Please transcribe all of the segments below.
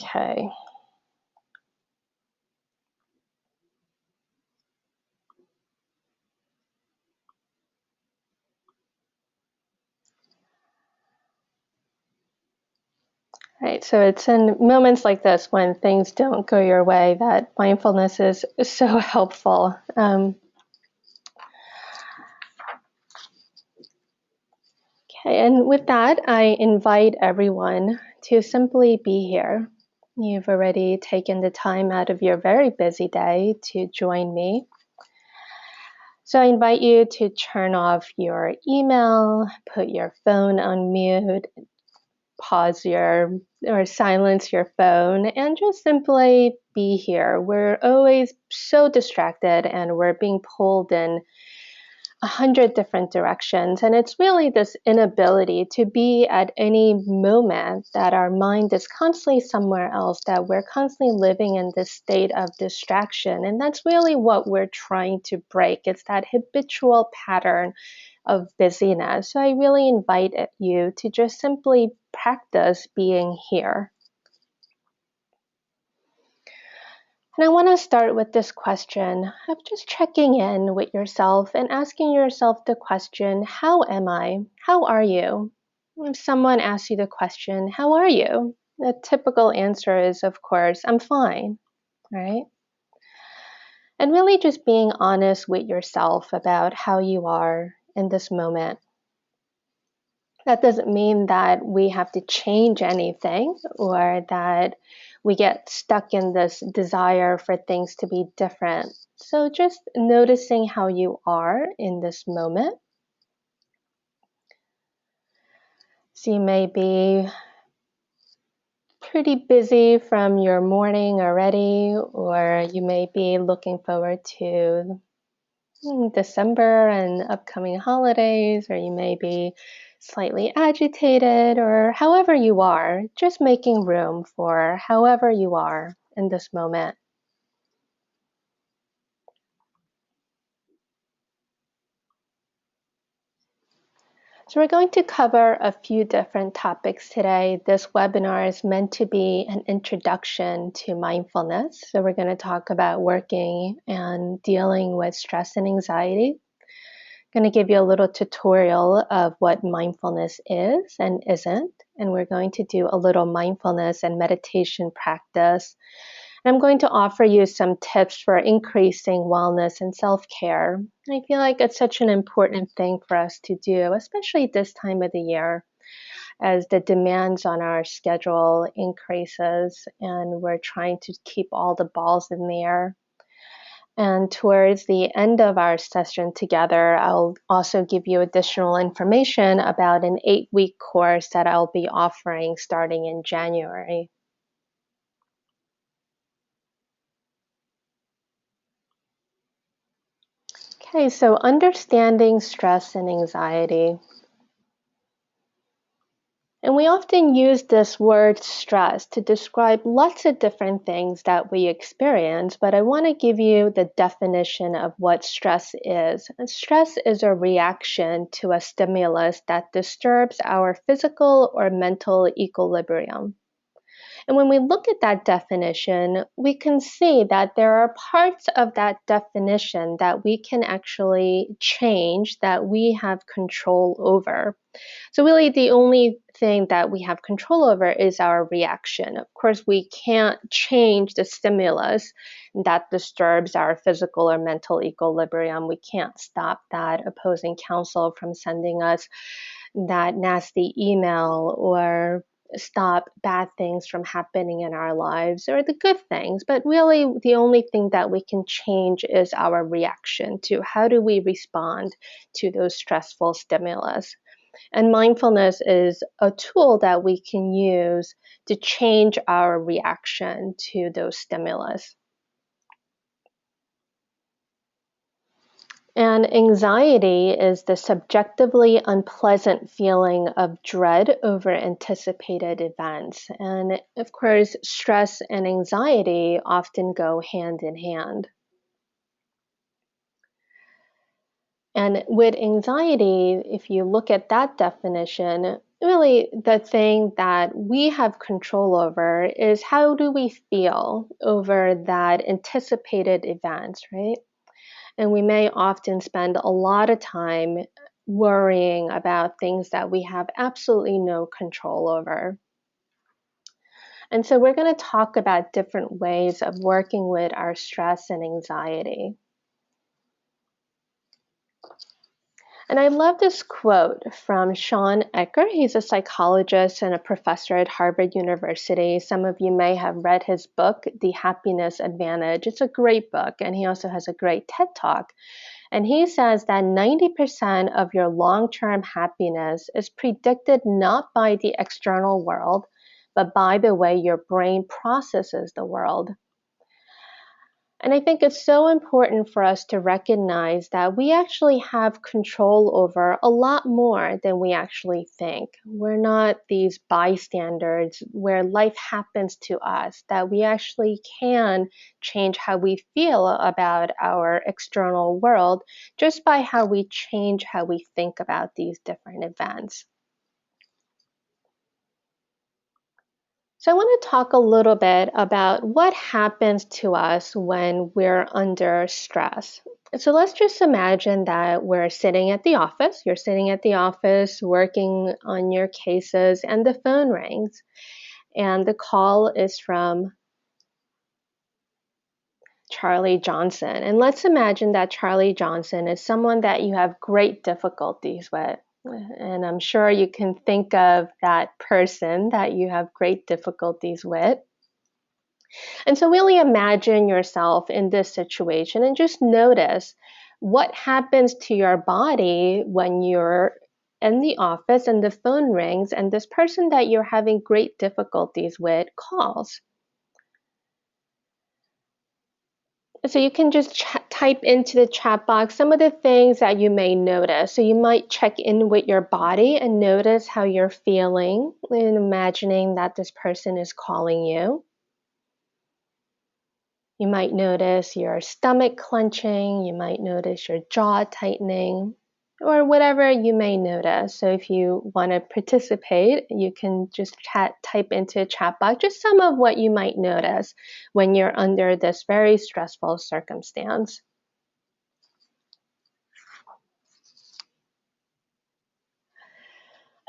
Okay. Right. So it's in moments like this when things don't go your way that mindfulness is so helpful. Okay. And with that, I invite everyone to simply be here. You've already taken the time out of your very busy day to join me. So I invite you to turn off your email, put your phone on mute, pause or silence your phone, and just simply be here. We're always so distracted and we're being pulled in 100 different directions, and it's really this inability to be at any moment that our mind is constantly somewhere else, that we're constantly living in this state of distraction, and that's really what we're trying to break. It's that habitual pattern of busyness. So I really invite you to just simply practice being here. And I want to start with this question of just checking in with yourself and asking yourself the question, how am I? How are you? If someone asks you the question, how are you? The typical answer is, of course, I'm fine, right? And really just being honest with yourself about how you are in this moment. That doesn't mean that we have to change anything or that we get stuck in this desire for things to be different. So just noticing how you are in this moment. So you may be pretty busy from your morning already, or you may be looking forward to December and upcoming holidays, or you may be slightly agitated, or however you are, just making room for however you are in this moment. So we're going to cover a few different topics today. This webinar is meant to be an introduction to mindfulness. So we're going to talk about working and dealing with stress and anxiety. Going to give you a little tutorial of what mindfulness is and isn't, and we're going to do a little mindfulness and meditation practice. And I'm going to offer you some tips for increasing wellness and self-care. I feel like it's such an important thing for us to do, especially this time of the year, as the demands on our schedule increases and we're trying to keep all the balls in the air. And towards the end of our session together, I'll also give you additional information about an 8-week course that I'll be offering starting in January. Okay, so understanding stress and anxiety. And we often use this word stress to describe lots of different things that we experience, but I want to give you the definition of what stress is. And stress is a reaction to a stimulus that disturbs our physical or mental equilibrium. And when we look at that definition, we can see that there are parts of that definition that we can actually change, that we have control over. So really the only thing that we have control over is our reaction. Of course, we can't change the stimulus that disturbs our physical or mental equilibrium. We can't stop that opposing counsel from sending us that nasty email or stop bad things from happening in our lives or the good things. But really, the only thing that we can change is our reaction to how do we respond to those stressful stimulus. And mindfulness is a tool that we can use to change our reaction to those stimulus. And anxiety is the subjectively unpleasant feeling of dread over anticipated events. And of course, stress and anxiety often go hand in hand. And with anxiety, if you look at that definition, really the thing that we have control over is how do we feel over that anticipated event, right? And we may often spend a lot of time worrying about things that we have absolutely no control over. And so we're going to talk about different ways of working with our stress and anxiety. And I love this quote from Sean Ecker. He's a psychologist and a professor at Harvard University. Some of you may have read his book, The Happiness Advantage. It's a great book, and he also has a great TED Talk. And he says that 90% of your long-term happiness is predicted not by the external world, but by the way your brain processes the world. And I think it's so important for us to recognize that we actually have control over a lot more than we actually think. We're not these bystanders where life happens to us, that we actually can change how we feel about our external world just by how we change how we think about these different events. So I want to talk a little bit about what happens to us when we're under stress. So let's just imagine that we're sitting at the office. You're sitting at the office working on your cases, and the phone rings. And the call is from Charlie Johnson. And let's imagine that Charlie Johnson is someone that you have great difficulties with. And I'm sure you can think of that person that you have great difficulties with. And so really imagine yourself in this situation and just notice what happens to your body when you're in the office and the phone rings and this person that you're having great difficulties with calls. So you can just type into the chat box some of the things that you may notice. So you might check in with your body and notice how you're feeling and imagining that this person is calling you. You might notice your stomach clenching, you might notice your jaw tightening, or whatever you may notice. So if you want to participate, you can just type into a chat box just some of what you might notice when you're under this very stressful circumstance.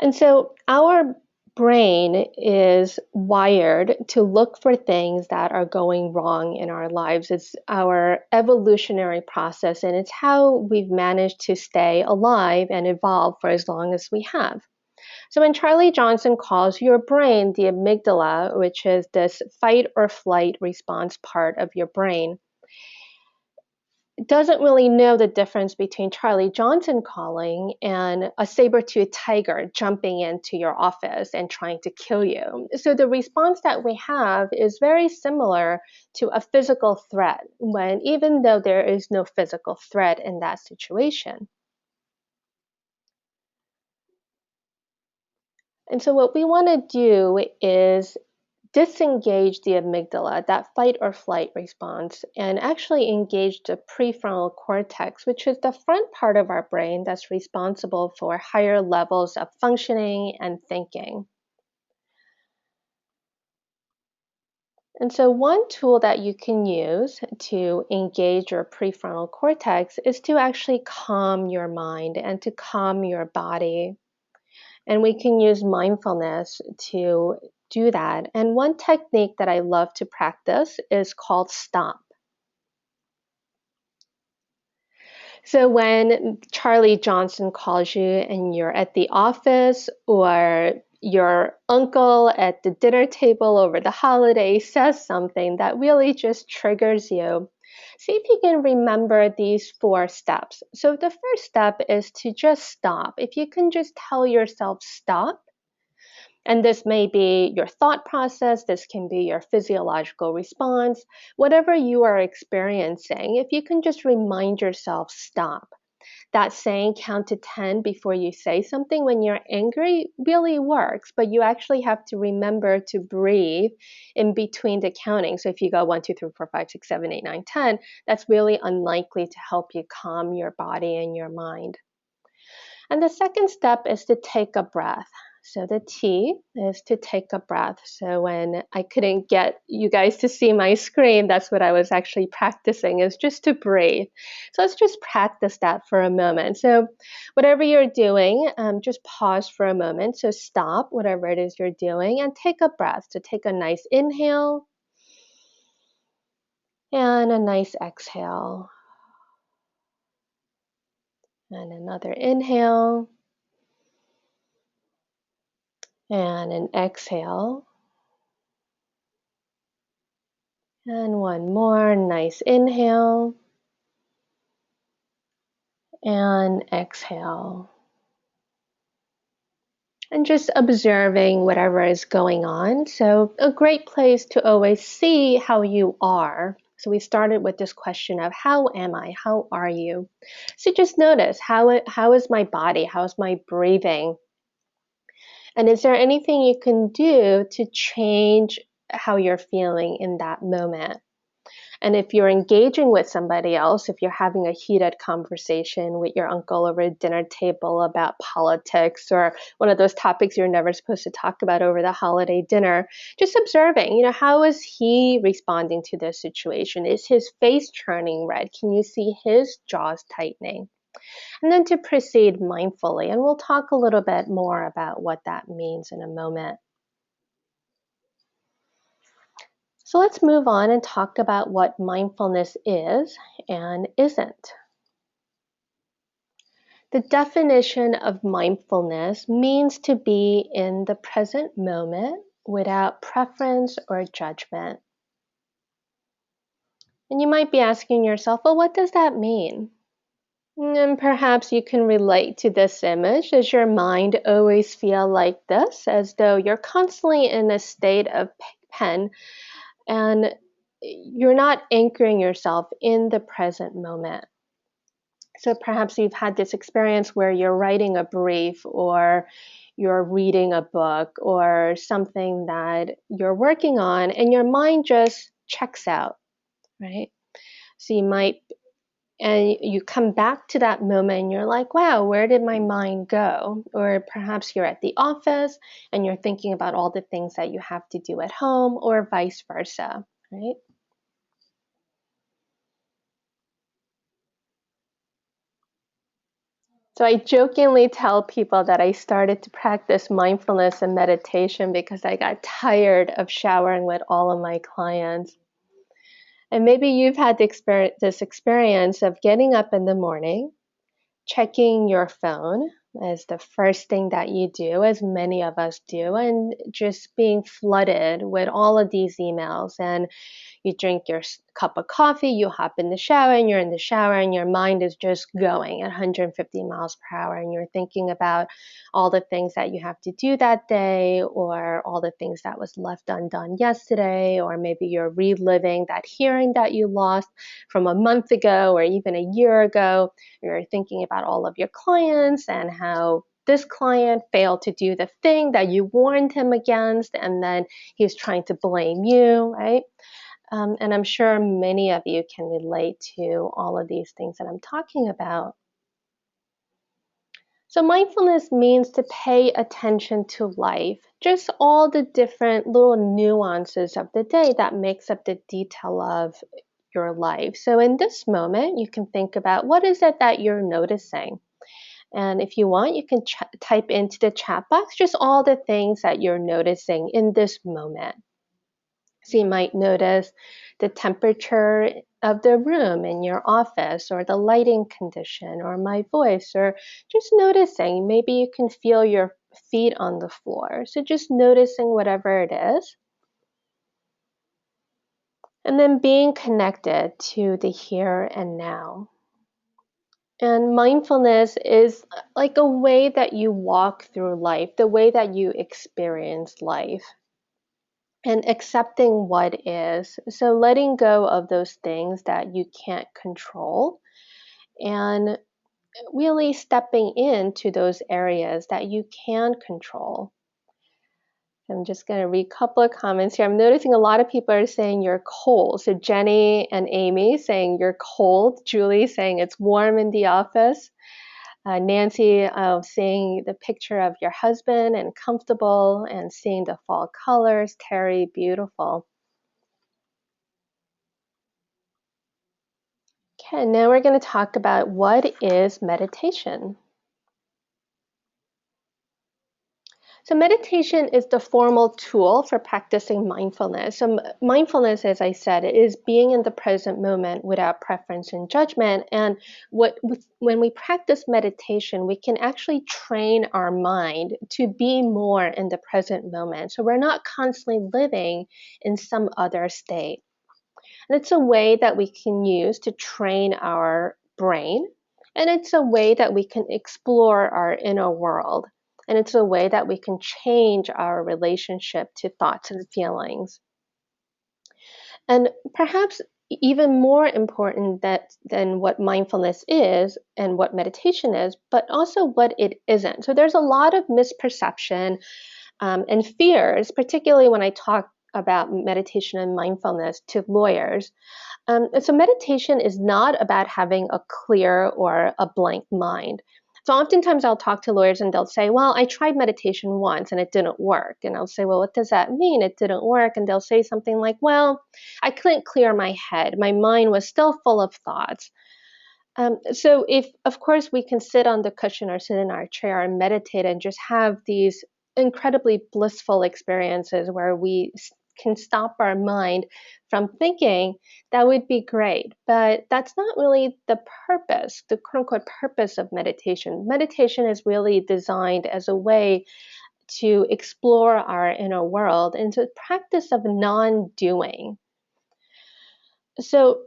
And so our brain is wired to look for things that are going wrong in our lives. It's our evolutionary process, and it's how we've managed to stay alive and evolve for as long as we have. So when Charlie Johnson calls your brain, the amygdala, which is this fight or flight response part of your brain, doesn't really know the difference between Charlie Johnson calling and a saber-toothed tiger jumping into your office and trying to kill you. So the response that we have is very similar to a physical threat, when even though there is no physical threat in that situation. And so what we want to do is disengage the amygdala, that fight or flight response, and actually engage the prefrontal cortex, which is the front part of our brain that's responsible for higher levels of functioning and thinking. And so one tool that you can use to engage your prefrontal cortex is to actually calm your mind and to calm your body. And we can use mindfulness to do that. And one technique that I love to practice is called stop. So when Charlie Johnson calls you and you're at the office, or your uncle at the dinner table over the holidays says something that really just triggers you, see if you can remember these 4 steps. So the first step is to just stop. If you can just tell yourself stop, and this may be your thought process, this can be your physiological response, whatever you are experiencing, if you can just remind yourself, stop. That saying, count to 10 before you say something when you're angry, really works, but you actually have to remember to breathe in between the counting. So if you go 1, 2, 3, 4, 5, 6, 7, 8, 9, 10, that's really unlikely to help you calm your body and your mind. And the second step is to take a breath. So the T is to take a breath. So when I couldn't get you guys to see my screen, that's what I was actually practicing, is just to breathe. So let's just practice that for a moment. So whatever you're doing, just pause for a moment. So stop whatever it is you're doing and take a breath. So take a nice inhale and a nice exhale. And another inhale and an exhale. And one more nice inhale and exhale. And just observing whatever is going on. So a great place to always see how you are. So we started with this question of how am I? How are you? So just notice how is my body? How's my breathing? And is there anything you can do to change how you're feeling in that moment? And if you're engaging with somebody else, if you're having a heated conversation with your uncle over a dinner table about politics or one of those topics you're never supposed to talk about over the holiday dinner, just observing, how is he responding to this situation? Is his face turning red? Can you see his jaws tightening? And then to proceed mindfully. And we'll talk a little bit more about what that means in a moment. So let's move on and talk about what mindfulness is and isn't. The definition of mindfulness means to be in the present moment without preference or judgment. And you might be asking yourself, well, what does that mean? And perhaps you can relate to this image. Does your mind always feel like this, as though you're constantly in a state of pen and you're not anchoring yourself in the present moment? So perhaps you've had this experience where you're writing a brief or you're reading a book or something that you're working on and your mind just checks out, right? So and you come back to that moment and you're like, wow, where did my mind go? Or perhaps you're at the office and you're thinking about all the things that you have to do at home, or vice versa, right? So I jokingly tell people that I started to practice mindfulness and meditation because I got tired of showering with all of my clients. And maybe you've had this experience of getting up in the morning, checking your phone as the first thing that you do, as many of us do, and just being flooded with all of these emails. And you drink your cup of coffee, you hop in the shower, and you're in the shower, and your mind is just going at 150 miles per hour, and you're thinking about all the things that you have to do that day, or all the things that was left undone yesterday, or maybe you're reliving that hearing that you lost from a month ago or even a year ago. You're thinking about all of your clients and how this client failed to do the thing that you warned him against, and then he's trying to blame you, right? And I'm sure many of you can relate to all of these things that I'm talking about. So mindfulness means to pay attention to life, just all the different little nuances of the day that makes up the detail of your life. So in this moment, you can think about what is it that you're noticing. And if you want, you can type into the chat box just all the things that you're noticing in this moment. So you might notice the temperature of the room in your office, or the lighting condition, or my voice, or just noticing. Maybe you can feel your feet on the floor. So just noticing whatever it is. And then being connected to the here and now. And mindfulness is like a way that you walk through life, the way that you experience life. And accepting what is. So letting go of those things that you can't control and really stepping into those areas that you can control. I'm just going to read a couple of comments here. I'm noticing a lot of people are saying you're cold. So Jenny and Amy saying you're cold. Julie saying it's warm in the office. Nancy, seeing the picture of your husband and comfortable and seeing the fall colors. Terry, beautiful. Okay, now we're going to talk about what is meditation. So meditation is the formal tool for practicing mindfulness. So mindfulness, as I said, is being in the present moment without preference and judgment. And when we practice meditation, we can actually train our mind to be more in the present moment. So we're not constantly living in some other state. And it's a way that we can use to train our brain. And it's a way that we can explore our inner world. And it's a way that we can change our relationship to thoughts and feelings. And perhaps even more important than what mindfulness is and what meditation is, but also what it isn't. So there's a lot of misperception and fears, particularly when I talk about meditation and mindfulness to lawyers. So meditation is not about having a clear or a blank mind. So oftentimes I'll talk to lawyers and they'll say, well, I tried meditation once and it didn't work. And I'll say, well, what does that mean? It didn't work. And they'll say something like, well, I couldn't clear my head. My mind was still full of thoughts. So if, of course, we can sit on the cushion or sit in our chair and meditate and just have these incredibly blissful experiences where we can stop our mind from thinking, that would be great. But that's not really the purpose, the quote unquote purpose of meditation. Meditation is really designed as a way to explore our inner world and to practice of non-doing. So,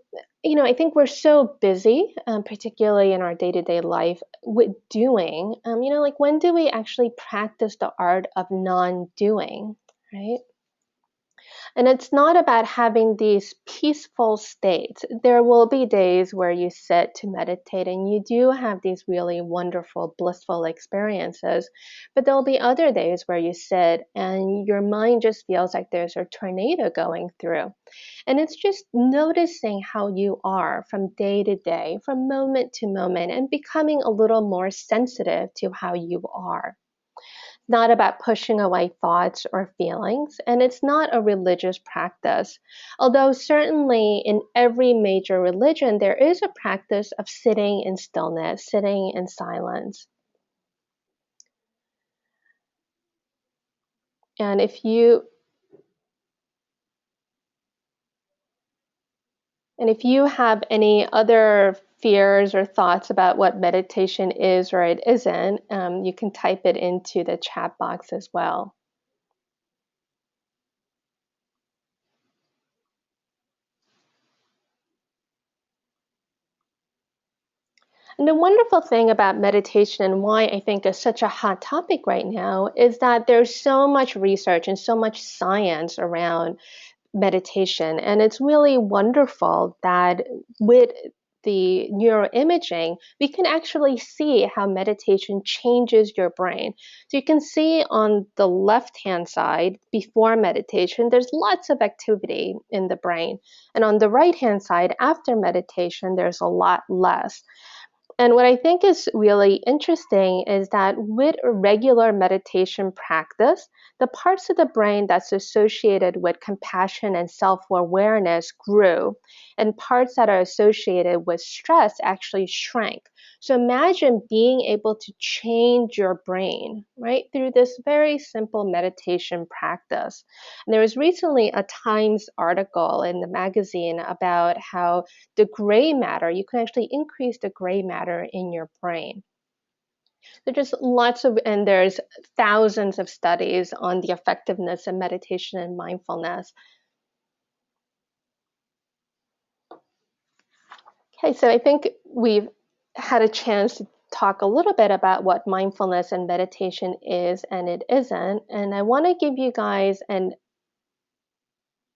I think we're so busy, particularly in our day to day life, with doing. Like when do we actually practice the art of non doing, right? And it's not about having these peaceful states. There will be days where you sit to meditate and you do have these really wonderful, blissful experiences. But there'll be other days where you sit and your mind just feels like there's a tornado going through. And it's just noticing how you are from day to day, from moment to moment, and becoming a little more sensitive to how you are. Not about pushing away thoughts or feelings, and it's not a religious practice. Although, certainly, in every major religion, there is a practice of sitting in stillness, sitting in silence. And if you have any other fears or thoughts about what meditation is or it isn't, you can type it into the chat box as well. And the wonderful thing about meditation and why I think is such a hot topic right now is that there's so much research and so much science around meditation. And it's really wonderful that with the neuroimaging, we can actually see how meditation changes your brain. So you can see on the left-hand side, before meditation, there's lots of activity in the brain. And on the right-hand side, after meditation, there's a lot less. And what I think is really interesting is that with regular meditation practice, the parts of the brain that's associated with compassion and self-awareness grew, and parts that are associated with stress actually shrank. So imagine being able to change your brain, right, through this very simple meditation practice. And there was recently a Times article in the magazine about how the gray matter, you can actually increase the gray matter in your brain. There's just and there's thousands of studies on the effectiveness of meditation and mindfulness. Okay, so I think we've had a chance to talk a little bit about what mindfulness and meditation is and it isn't. And I want to give you guys an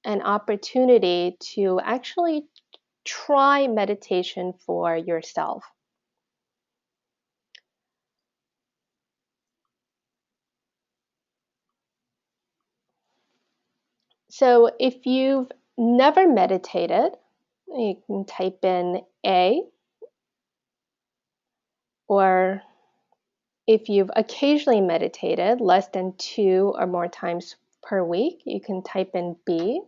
opportunity to actually try meditation for yourself. So if you've never meditated, you can type in A, or If you've occasionally meditated less than 2 or more times per week, you can type in B,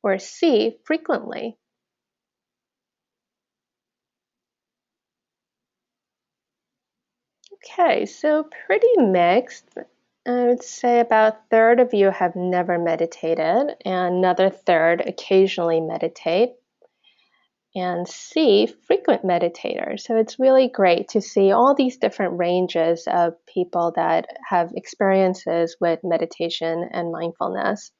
or C, frequently. Okay, so pretty mixed. I would say about a third of you have never meditated, and another third occasionally meditate, and C, frequent meditators. So it's really great to see all these different ranges of people that have experiences with meditation and mindfulness.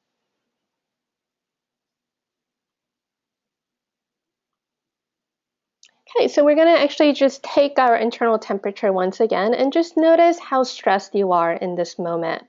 Okay, so we're going to actually just take our internal temperature once again and just notice how stressed you are in this moment.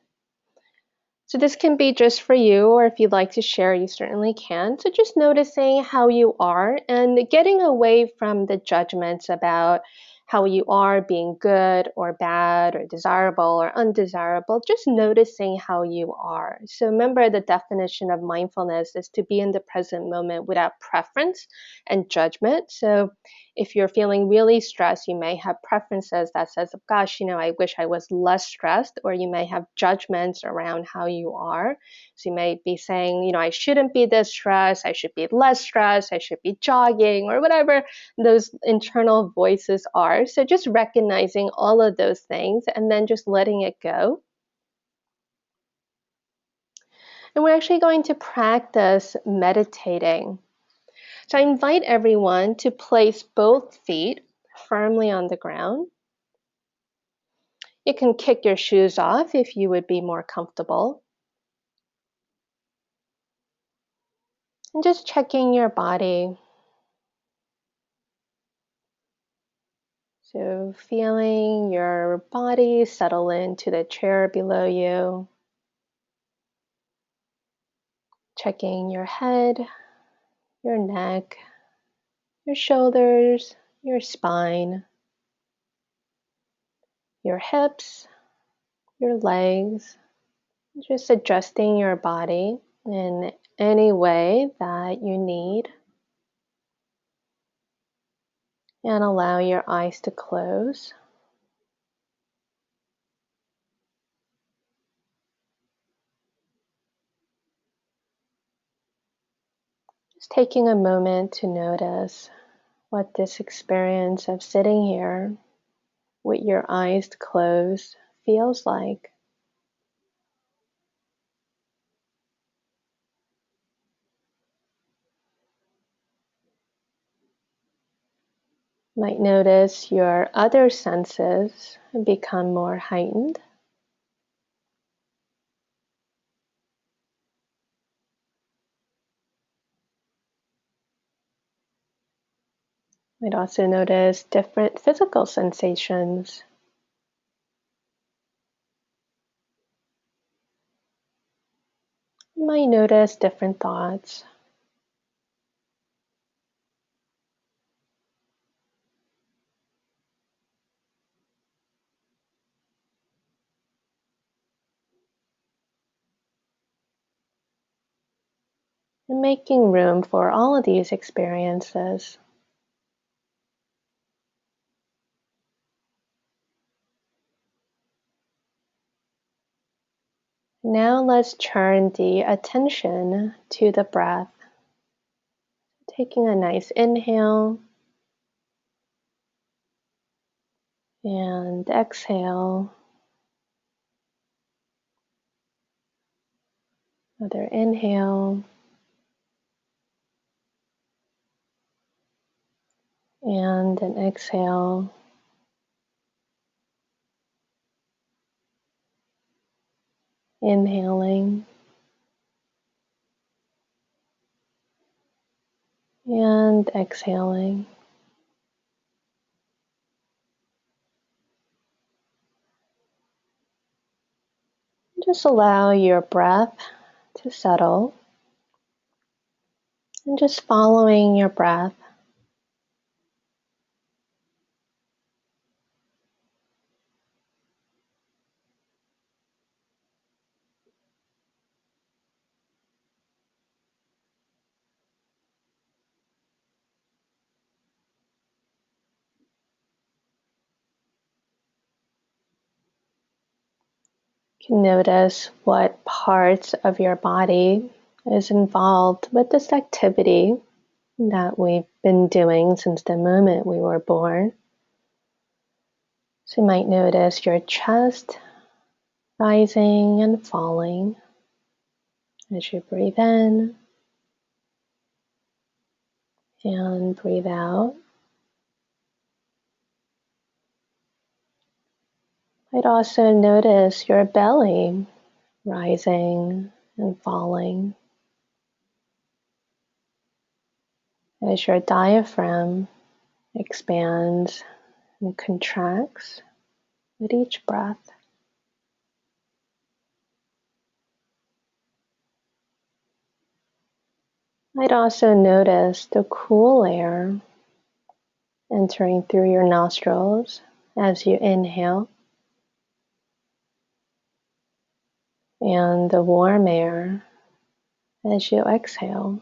So this can be just for you, or if you'd like to share, you certainly can. So just noticing how you are and getting away from the judgments about how you are being good or bad or desirable or undesirable, just noticing how you are. So remember, the definition of mindfulness is to be in the present moment without preference and judgment. So if you're feeling really stressed, you may have preferences that says, gosh, I wish I was less stressed, or you may have judgments around how you are. So you may be saying, I shouldn't be this stressed, I should be less stressed, I should be jogging, or whatever those internal voices are. So just recognizing all of those things and then just letting it go. And we're actually going to practice meditating. So I invite everyone to place both feet firmly on the ground. You can kick your shoes off if you would be more comfortable. And just checking your body. So feeling your body settle into the chair below you. Checking your head, your neck, your shoulders, your spine, your hips, your legs. Just adjusting your body in any way that you need. And allow your eyes to close. Just taking a moment to notice what this experience of sitting here with your eyes closed feels like. Might notice your other senses become more heightened. Might also notice different physical sensations. You might notice different thoughts. And making room for all of these experiences. Now let's turn the attention to the breath. Taking a nice inhale and exhale. Another inhale and an exhale. Inhaling and exhaling. Just allow your breath to settle and just following your breath. You can notice what parts of your body is involved with this activity that we've been doing since the moment we were born. So you might notice your chest rising and falling as you breathe in and breathe out. I'd also notice your belly rising and falling as your diaphragm expands and contracts with each breath. I'd also notice the cool air entering through your nostrils as you inhale, and the warm air as you exhale.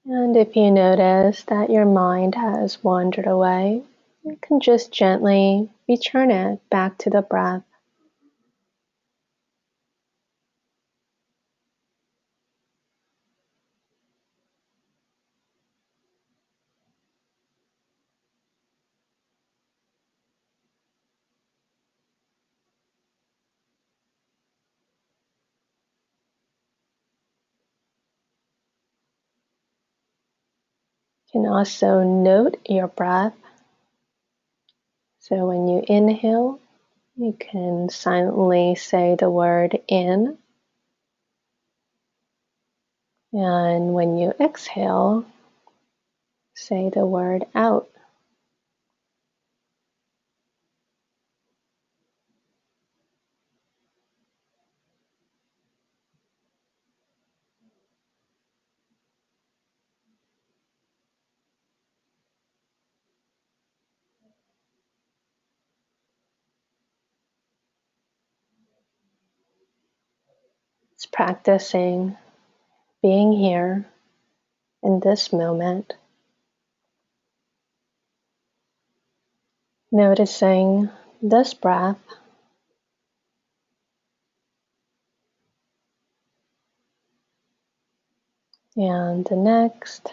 And if you notice that your mind has wandered away, you can just gently return it back to the breath. You can also note your breath. So when you inhale, you can silently say the word in. And when you exhale, say the word out. It's practicing being here in this moment, noticing this breath and the next.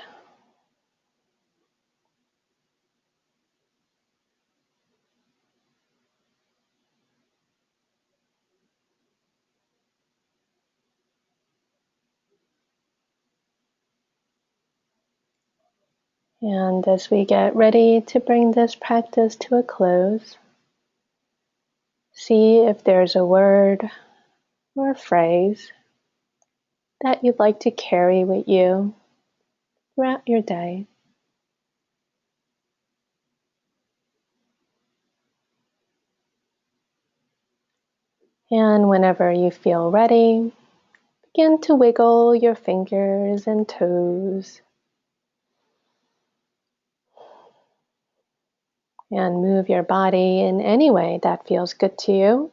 And as we get ready to bring this practice to a close, see if there's a word or a phrase that you'd like to carry with you throughout your day. And whenever you feel ready, begin to wiggle your fingers and toes and move your body in any way that feels good to you.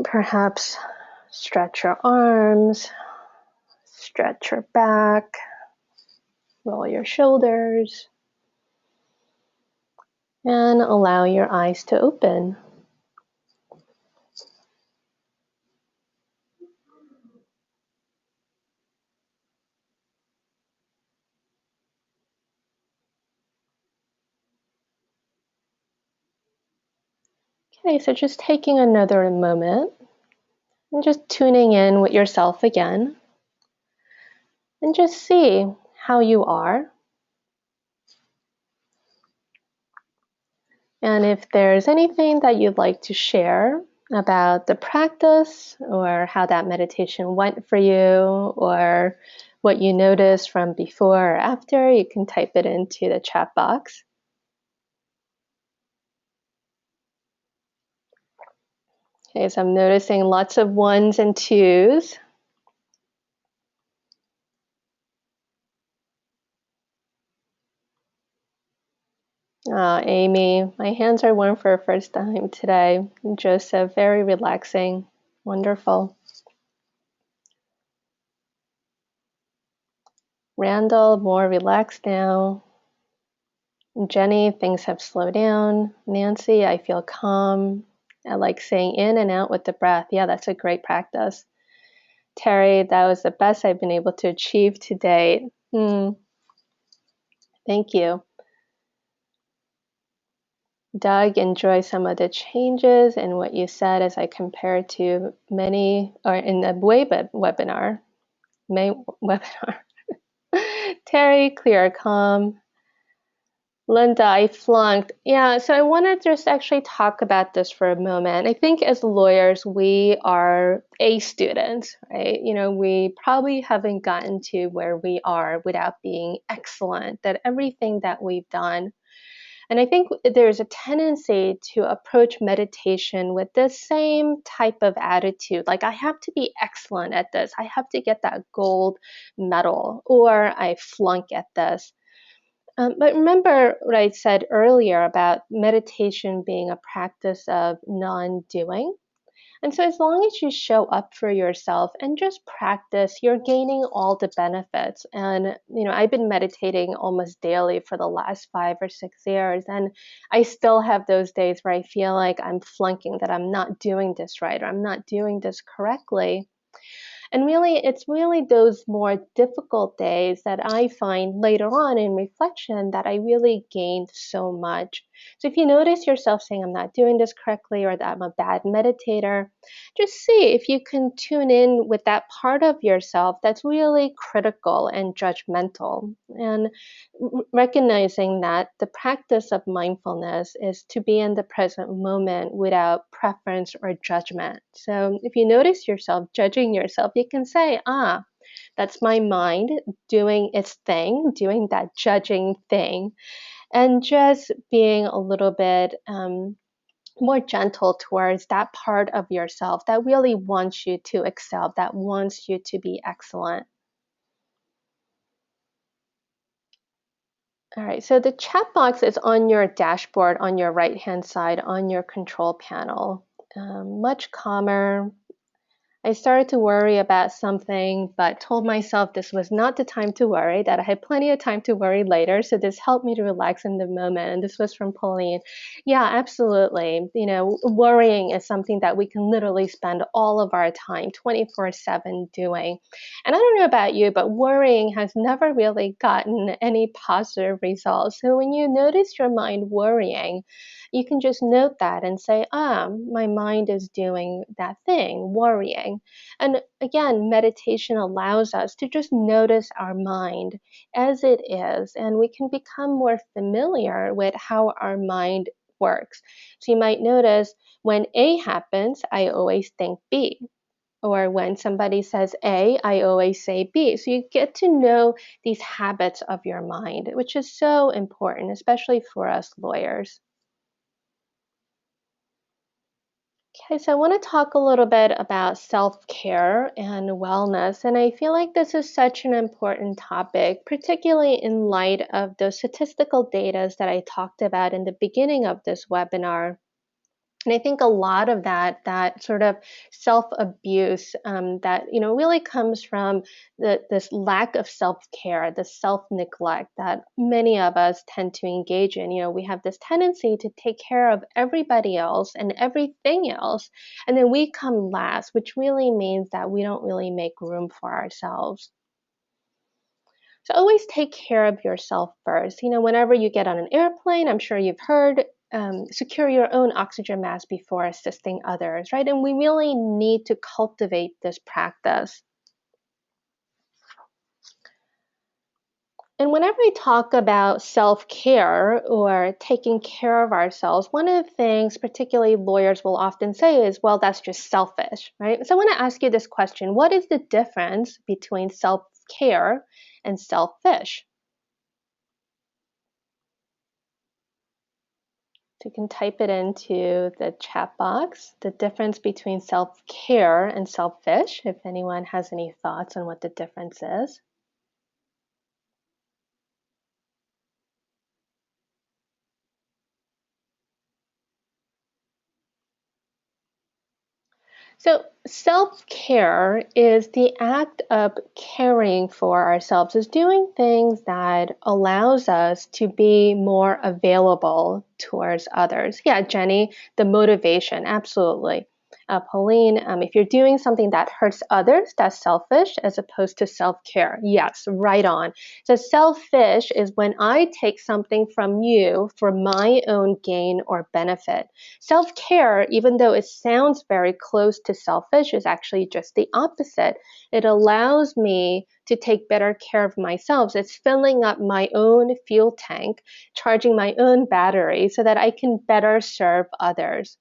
Perhaps stretch your arms, stretch your back, roll your shoulders, and allow your eyes to open. Okay, so just taking another moment and just tuning in with yourself again, and just see how you are. And if there's anything that you'd like to share about the practice or how that meditation went for you, or what you noticed from before or after, you can type it into the chat box. Okay, so I'm noticing lots of ones and twos. Amy, my hands are warm for a first time today. Joseph, very relaxing. Wonderful. Randall, more relaxed now. Jenny, things have slowed down. Nancy, I feel calm. I like saying in and out with the breath. Yeah, that's a great practice. Terry, that was the best I've been able to achieve to date. Thank you. Doug, enjoy some of the changes in what you said as I compare to many, or in the webinar. May webinar. Terry, clear, calm. Linda, I flunked. Yeah, so I want to just actually talk about this for a moment. I think as lawyers, we are A students, right? We probably haven't gotten to where we are without being excellent at everything that we've done. And I think there's a tendency to approach meditation with the same type of attitude. Like, I have to be excellent at this. I have to get that gold medal, or I flunk at this. But remember what I said earlier about meditation being a practice of non-doing. And so as long as you show up for yourself and just practice, you're gaining all the benefits. And, I've been meditating almost daily for the last 5 or 6 years. And I still have those days where I feel like I'm flunking, that I'm not doing this right, or I'm not doing this correctly. And really, it's really those more difficult days that I find later on in reflection that I really gained so much. So if you notice yourself saying, I'm not doing this correctly, or that I'm a bad meditator, just see if you can tune in with that part of yourself that's really critical and judgmental. And recognizing that the practice of mindfulness is to be in the present moment without preference or judgment. So if you notice yourself judging yourself, you can say, that's my mind doing its thing, doing that judging thing, and just being a little bit more gentle towards that part of yourself that really wants you to excel, that wants you to be excellent. All right, so the chat box is on your dashboard on your right-hand side on your control panel. Much calmer. I started to worry about something, but told myself this was not the time to worry, that I had plenty of time to worry later. So this helped me to relax in the moment. And this was from Pauline. Yeah, absolutely. Worrying is something that we can literally spend all of our time 24/7 doing. And I don't know about you, but worrying has never really gotten any positive results. So when you notice your mind worrying, you can just note that and say, my mind is doing that thing, worrying. And again, meditation allows us to just notice our mind as it is, and we can become more familiar with how our mind works. So you might notice when A happens, I always think B. Or when somebody says A, I always say B. So you get to know these habits of your mind, which is so important, especially for us lawyers. Okay, so I want to talk a little bit about self-care and wellness. And I feel like this is such an important topic, particularly in light of the statistical data that I talked about in the beginning of this webinar. And I think a lot of that sort of self-abuse that really comes from this lack of self-care, the self-neglect that many of us tend to engage in. We have this tendency to take care of everybody else and everything else, and then we come last, which really means that we don't really make room for ourselves. So always take care of yourself first. Whenever you get on an airplane, I'm sure you've heard, secure your own oxygen mask before assisting others, right? And we really need to cultivate this practice. And whenever we talk about self-care or taking care of ourselves, one of the things particularly lawyers will often say is, well, that's just selfish, right? So I want to ask you this question. What is the difference between self-care and selfish? So you can type it into the chat box, the difference between self-care and selfish, if anyone has any thoughts on what the difference is. So, self-care is the act of caring for ourselves, is doing things that allows us to be more available towards others. Yeah, Jenny, the motivation, absolutely. Pauline, if you're doing something that hurts others, that's selfish as opposed to self-care. Yes, right on. So selfish is when I take something from you for my own gain or benefit. Self-care, even though it sounds very close to selfish, is actually just the opposite. It allows me to take better care of myself. It's filling up my own fuel tank, charging my own battery so that I can better serve others.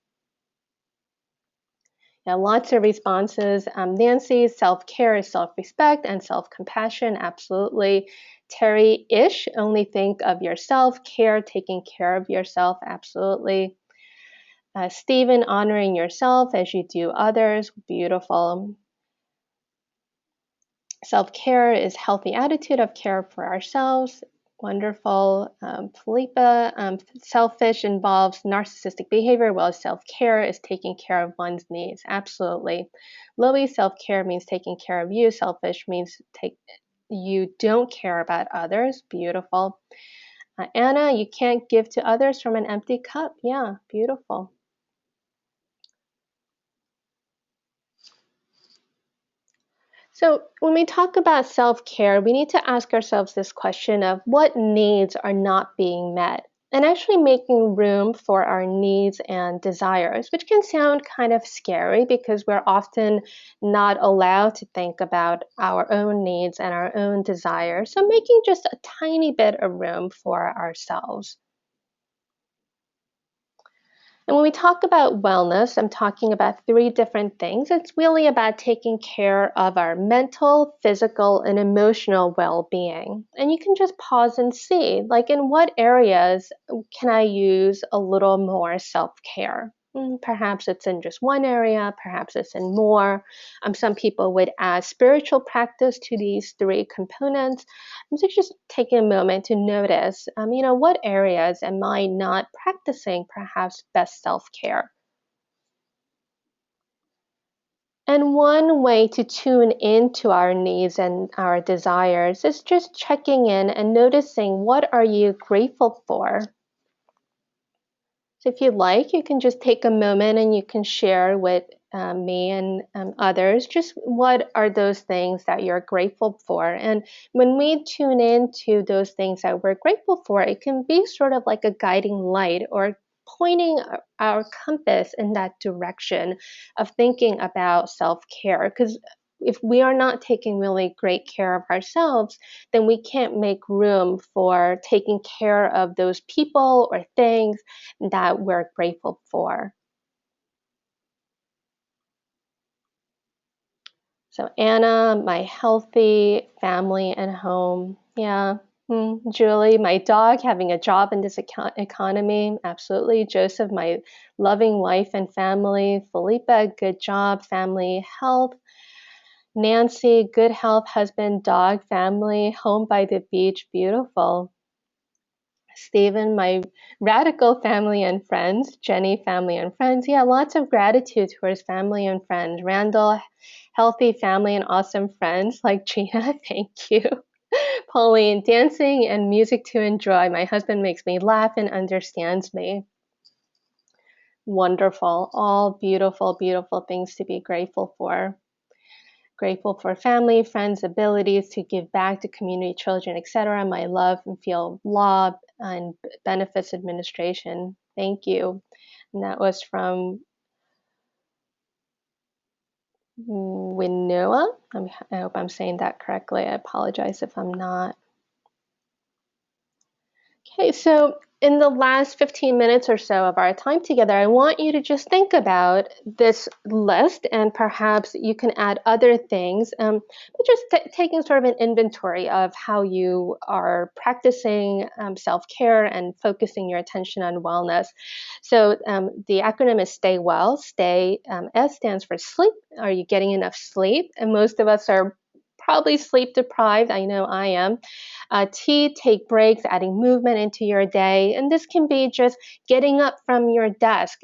Now, lots of responses. Nancy, self-care is self-respect and self-compassion. Absolutely. Terry, ish, only think of yourself. Care, taking care of yourself. Absolutely. Stephen, honoring yourself as you do others. Beautiful. Self-care is healthy attitude of care for ourselves. Wonderful. Felipa, selfish involves narcissistic behavior, while self-care is taking care of one's needs. Absolutely. Loie, self-care means taking care of you. Selfish means you don't care about others. Beautiful. Anna, you can't give to others from an empty cup. Yeah, beautiful. So, when we talk about self care, we need to ask ourselves this question of what needs are not being met, and actually making room for our needs and desires, which can sound kind of scary because we're often not allowed to think about our own needs and our own desires. So, making just a tiny bit of room for ourselves. And when we talk about wellness, I'm talking about three different things. It's really about taking care of our mental, physical, and emotional well being. And you can just pause and see, like, in what areas can I use a little more self care? Perhaps it's in just one area, perhaps it's in more. Some people would add spiritual practice to these three components. So just taking a moment to notice, what areas am I not practicing perhaps best self-care? And one way to tune into our needs and our desires is just checking in and noticing, what are you grateful for? So if you'd like, you can just take a moment and you can share with me and others just what are those things that you're grateful for. And when we tune into those things that we're grateful for, it can be sort of like a guiding light or pointing our compass in that direction of thinking about self-care. Because if we are not taking really great care of ourselves, then we can't make room for taking care of those people or things that we're grateful for. So, Anna, my healthy family and home. Yeah. Julie, my dog having a job in this economy. Absolutely. Joseph, my loving wife and family. Felipa, good job, family, health. Nancy, good health, husband, dog, family, home by the beach. Beautiful. Stephen, my radical family and friends. Jenny, family and friends. Yeah, lots of gratitude towards family and friends. Randall, healthy family and awesome friends like Gina. Thank you. Pauline, dancing and music to enjoy. My husband makes me laugh and understands me. Wonderful. All beautiful, beautiful things to be grateful for. Grateful for family, friends, abilities to give back to community, children, etc. My love and field law and benefits administration. Thank you. And that was from Winoa. I hope I'm saying that correctly. I apologize if I'm not. Okay, so in the last 15 minutes or so of our time together, I want you to just think about this list, and perhaps you can add other things, but just taking sort of an inventory of how you are practicing self-care and focusing your attention on wellness. So the acronym is STAY WELL. STAY, S stands for sleep. Are you getting enough sleep? And most of us are probably sleep deprived. I know I am. T, take breaks, adding movement into your day. And this can be just getting up from your desk,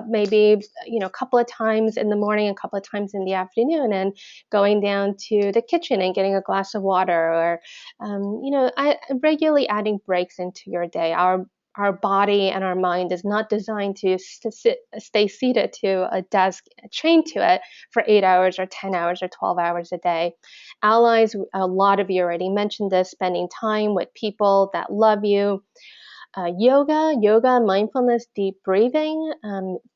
maybe, a couple of times in the morning, a couple of times in the afternoon, and going down to the kitchen and getting a glass of water, or, regularly adding breaks into your day. Our body and our mind is not designed to stay seated to a desk, chained to it for 8 hours or 10 hours or 12 hours a day. Allies, a lot of you already mentioned this, spending time with people that love you. Yoga, mindfulness, deep breathing.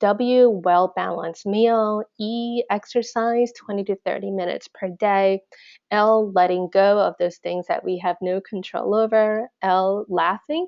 W, well-balanced meal. E, exercise, 20 to 30 minutes per day. L, letting go of those things that we have no control over. L, laughing.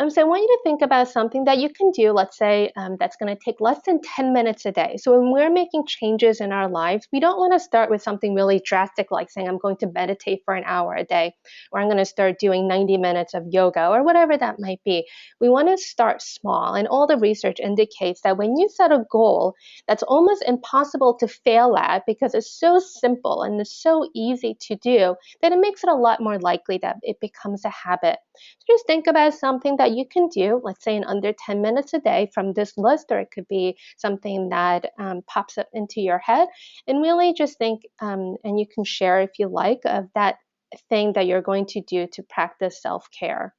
So I want you to think about something that you can do, let's say, that's going to take less than 10 minutes a day. So when we're making changes in our lives, we don't want to start with something really drastic, like saying, I'm going to meditate for an hour a day, or I'm going to start doing 90 minutes of yoga, or whatever that might be. We want to start small. And all the research indicates that when you set a goal that's almost impossible to fail at, because it's so simple and it's so easy to do, then it makes it a lot more likely that it becomes a habit. So just think about something that you can do, let's say in under 10 minutes a day from this list, or it could be something that pops up into your head, and really just think, and you can share if you like, of that thing that you're going to do to practice self-care.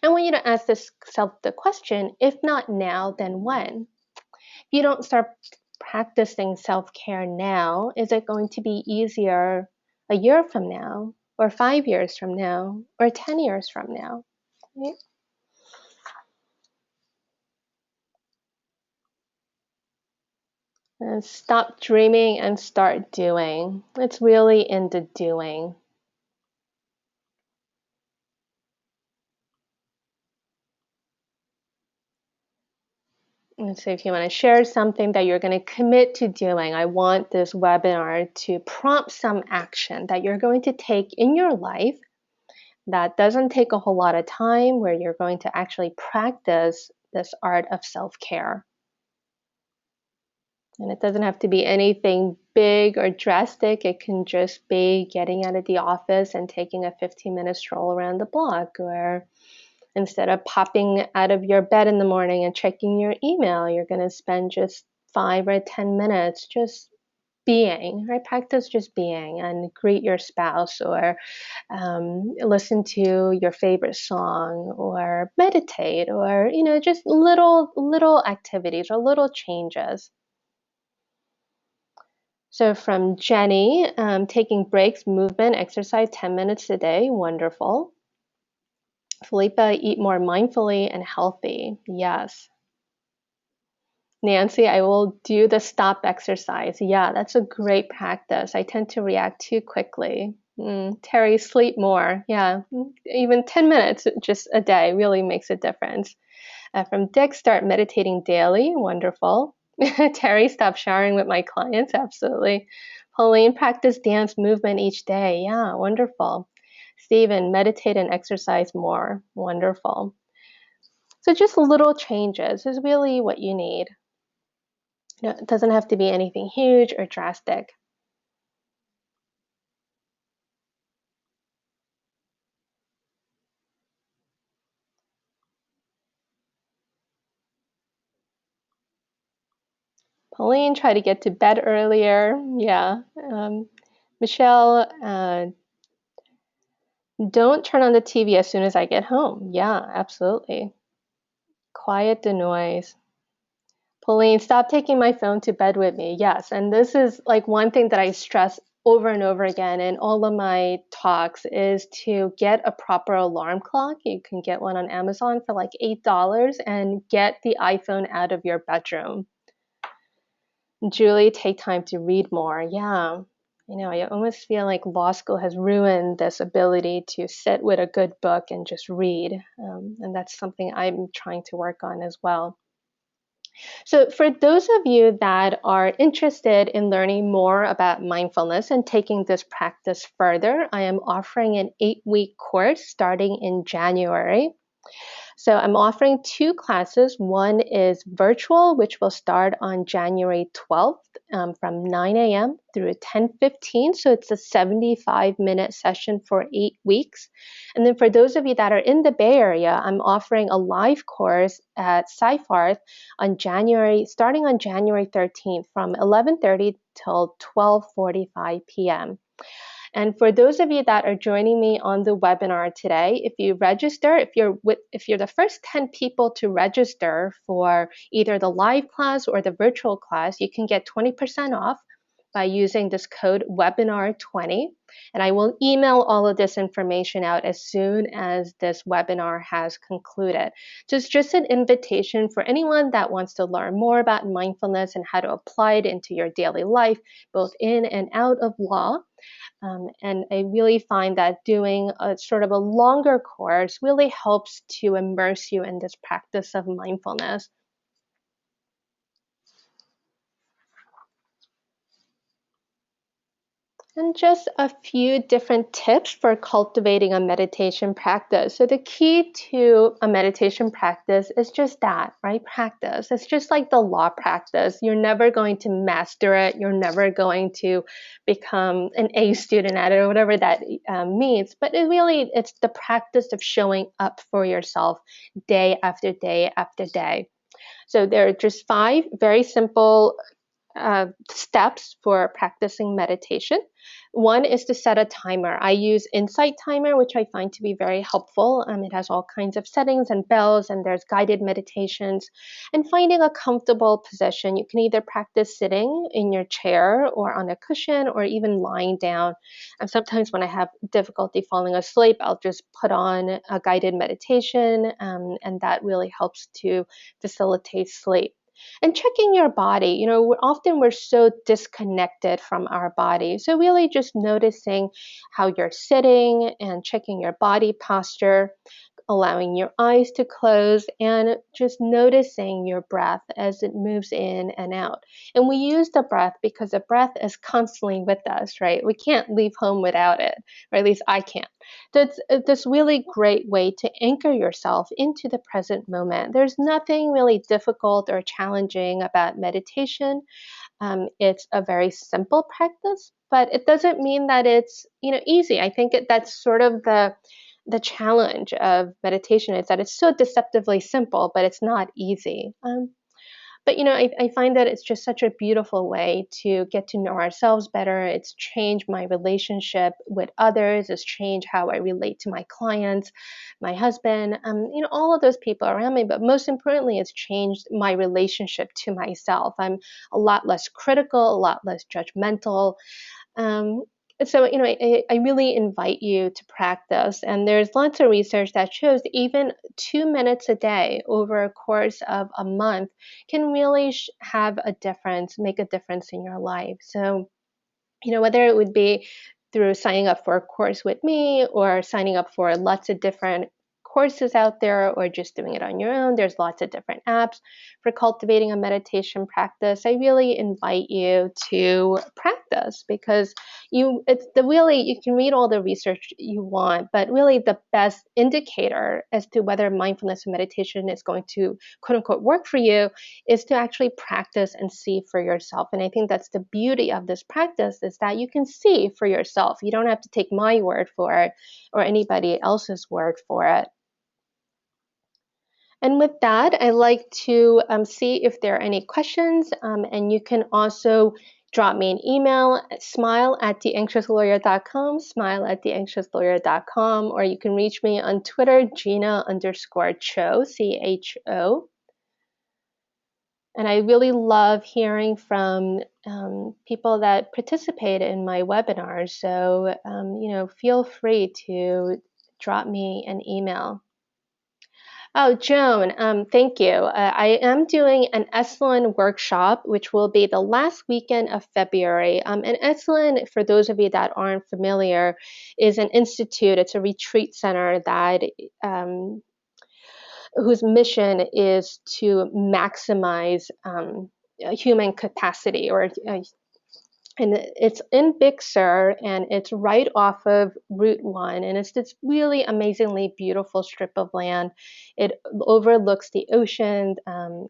I want you to ask yourself the question, if not now, then when? If you don't start practicing self-care now, is it going to be easier a year from now, or 5 years from now, or 10 years from now? Right? And stop dreaming and start doing. It's really in the doing. And so if you want to share something that you're going to commit to doing, I want this webinar to prompt some action that you're going to take in your life that doesn't take a whole lot of time, where you're going to actually practice this art of self-care. And it doesn't have to be anything big or drastic. It can just be getting out of the office and taking a 15-minute stroll around the block, or instead of popping out of your bed in the morning and checking your email, you're going to spend just 5 or 10 minutes just being, right? Practice just being, and greet your spouse, or listen to your favorite song, or meditate, or just little activities or little changes. So from Jenny, taking breaks, movement, exercise 10 minutes a day, wonderful. Philippa, eat more mindfully and healthy. Yes. Nancy, I will do the stop exercise. Yeah, that's a great practice. I tend to react too quickly. Terry, sleep more. Yeah, even 10 minutes just a day really makes a difference. From Dick, start meditating daily. Wonderful. Terry, stop showering with my clients. Absolutely. Pauline, practice dance movement each day. Yeah, wonderful. Stephen, meditate and exercise more. Wonderful. So just little changes is really what you need. It doesn't have to be anything huge or drastic. Pauline, try to get to bed earlier. Yeah. Michelle, don't turn on the TV as soon as I get home. Yeah, absolutely. Quiet the noise. Pauline, stop taking my phone to bed with me. Yes, and this is like one thing that I stress over and over again in all of my talks, is to get a proper alarm clock. You can get one on Amazon for like $8, and get the iPhone out of your bedroom. Julie, take time to read more. Yeah. I almost feel like law school has ruined this ability to sit with a good book and just read. And that's something I'm trying to work on as well. So for those of you that are interested in learning more about mindfulness and taking this practice further, I am offering an 8-week course starting in January. So I'm offering 2 classes. One is virtual, which will start on January 12th from 9 a.m. through 10:15. So it's a 75-minute session for 8 weeks. And then for those of you that are in the Bay Area, I'm offering a live course at Sci-Farth starting on January 13th from 11:30 till 12:45 p.m. And for those of you that are joining me on the webinar today, if you register, if you're the first 10 people to register for either the live class or the virtual class, you can get 20% off by using this code webinar20. And I will email all of this information out as soon as this webinar has concluded. So it's just an invitation for anyone that wants to learn more about mindfulness and how to apply it into your daily life, both in and out of law. And I really find that doing a sort of a longer course really helps to immerse you in this practice of mindfulness. And just a few different tips for cultivating a meditation practice. So the key to a meditation practice is just that, right? Practice. It's just like the law practice. You're never going to master it. You're never going to become an A student at it or whatever that means. But it's the practice of showing up for yourself day after day after day. So there are just 5 very simple steps for practicing meditation. One is to set a timer. I use Insight Timer, which I find to be very helpful. It has all kinds of settings and bells, and there's guided meditations. And finding a comfortable position. You can either practice sitting in your chair or on a cushion or even lying down. And sometimes when I have difficulty falling asleep, I'll just put on a guided meditation, and that really helps to facilitate sleep. And checking your body. Often we're so disconnected from our body. So really just noticing how you're sitting and checking your body posture, allowing your eyes to close, and just noticing your breath as it moves in and out. And we use the breath because the breath is constantly with us, right? We can't leave home without it, or at least I can't. So it's this really great way to anchor yourself into the present moment. There's nothing really difficult or challenging about meditation. It's a very simple practice, but it doesn't mean that it's easy. I think that's sort of the challenge of meditation, is that it's so deceptively simple, but it's not easy. But I find that it's just such a beautiful way to get to know ourselves better. It's changed my relationship with others. It's changed how I relate to my clients, my husband, all of those people around me. But most importantly, it's changed my relationship to myself. I'm a lot less critical, a lot less judgmental. Um, so, I really invite you to practice. And there's lots of research that shows even 2 minutes a day over a course of a month can really have a difference, make a difference in your life. So, whether it would be through signing up for a course with me or signing up for lots of different courses out there or just doing it on your own, there's lots of different apps for cultivating a meditation practice. I really invite you to practice, because you can read all the research you want, but really the best indicator as to whether mindfulness and meditation is going to quote unquote work for you is to actually practice and see for yourself. And I think that's the beauty of this practice, is that you can see for yourself. You don't have to take my word for it or anybody else's word for it. And with that, I'd like to see if there are any questions, and you can also drop me an email at smile@theanxiouslawyer.com, smile@theanxiouslawyer.com, or you can reach me on Twitter, Gina_Cho, CHO. And I really love hearing from people that participate in my webinars. So, feel free to drop me an email. Oh, Joan, thank you. I am doing an Esalen workshop, which will be the last weekend of February. And Esalen, for those of you that aren't familiar, is an institute. It's a retreat center that whose mission is to maximize human capacity, or and it's in Big Sur, and it's right off of Route 1, and it's this really amazingly beautiful strip of land. It overlooks the ocean.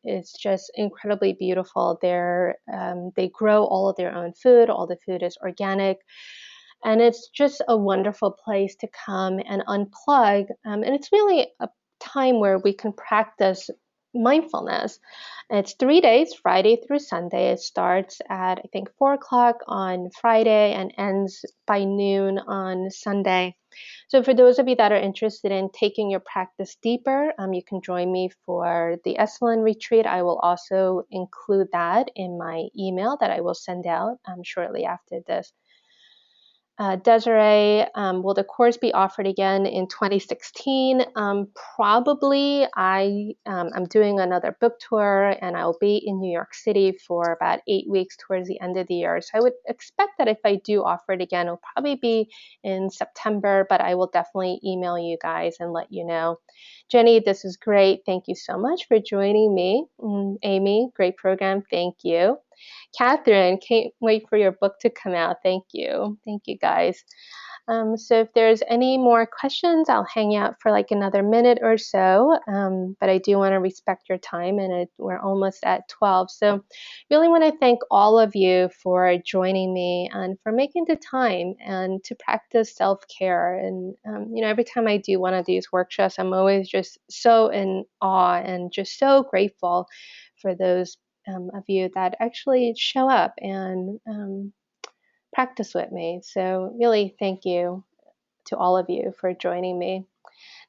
It's just incredibly beautiful. They grow all of their own food. All the food is organic, and it's just a wonderful place to come and unplug. And it's really a time where we can practice mindfulness. It's 3 days, Friday through Sunday. It starts at, I think, 4 o'clock on Friday and ends by noon on Sunday. So, for those of you that are interested in taking your practice deeper, you can join me for the Esalen retreat. I will also include that in my email that I will send out shortly after this. Desiree, will the course be offered again in 2016? Probably. I'm doing another book tour, and I'll be in New York City for about 8 weeks towards the end of the year. So I would expect that if I do offer it again, it'll probably be in September, but I will definitely email you guys and let you know. Jenny, this is great. Thank you so much for joining me. Amy, great program. Thank you. Catherine, can't wait for your book to come out. Thank you. Thank you, guys. So if there's any more questions, I'll hang out for like another minute or so. But I do want to respect your time, and we're almost at 12. So really want to thank all of you for joining me and for making the time and to practice self-care. And every time I do one of these workshops, I'm always just so in awe and just so grateful for those of you that actually show up and practice with me. So really thank you to all of you for joining me.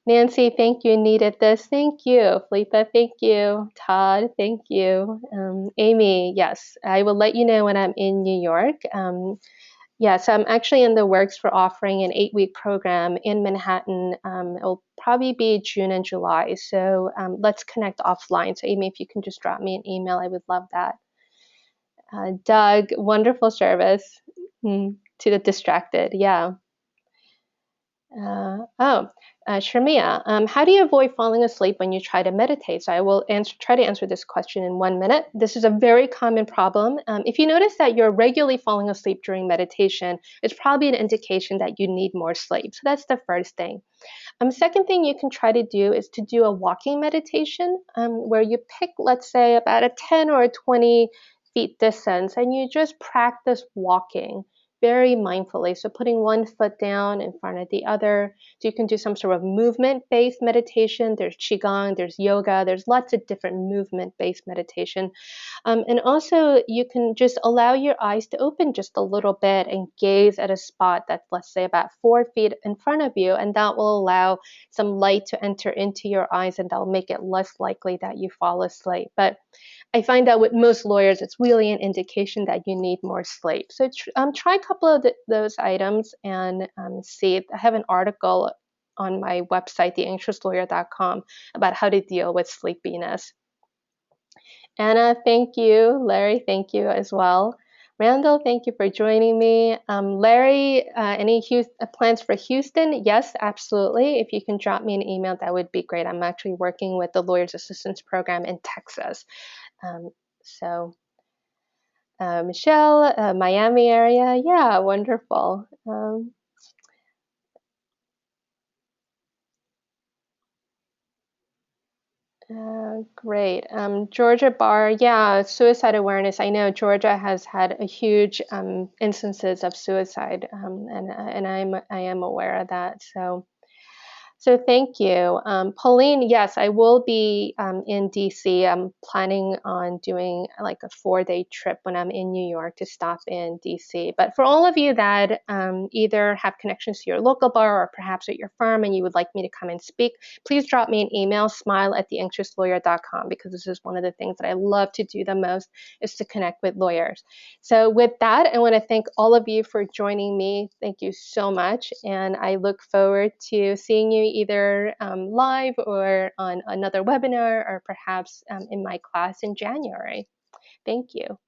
Nancy, thank you. Needed this. Thank you. Felipa, thank you. Todd, thank you. Amy, yes, I will let you know when I'm in New York. So I'm actually in the works for offering an 8-week program in Manhattan. It'll probably be June and July. So let's connect offline. So Amy, if you can just drop me an email, I would love that. Doug, wonderful service. To the distracted, yeah. Sharmia, how do you avoid falling asleep when you try to meditate? So I will try to answer this question in 1 minute. This is a very common problem. If you notice that you're regularly falling asleep during meditation, it's probably an indication that you need more sleep. So that's the first thing. Second thing you can try to do is to do a walking meditation where you pick, let's say, about a 10 or a 20 feet distance, and you just practice walking very mindfully. So putting one foot down in front of the other. So you can do some sort of movement-based meditation. There's Qigong, there's yoga, there's lots of different movement-based meditation. And also you can just allow your eyes to open just a little bit and gaze at a spot that's, let's say, about 4 feet in front of you. And that will allow some light to enter into your eyes, and that will make it less likely that you fall asleep. But I find that with most lawyers, it's really an indication that you need more sleep. So try a couple of those items and see. I have an article on my website, theanxiouslawyer.com, about how to deal with sleepiness. Anna, thank you. Larry, thank you as well. Randall, thank you for joining me. Larry, any plans for Houston? Yes, absolutely. If you can drop me an email, that would be great. I'm actually working with the Lawyers Assistance Program in Texas. Michelle, Miami area. Yeah, wonderful. Great. Georgia Bar, yeah, suicide awareness. I know Georgia has had a huge instances of suicide, and I am aware of that. So thank you. Pauline, yes, I will be in DC. I'm planning on doing like a 4-day trip when I'm in New York to stop in DC. But for all of you that either have connections to your local bar or perhaps at your firm and you would like me to come and speak, please drop me an email, smile@theanxiouslawyer.com, because this is one of the things that I love to do the most is to connect with lawyers. So with that, I want to thank all of you for joining me. Thank you so much. And I look forward to seeing you either live or on another webinar or perhaps in my class in January. Thank you.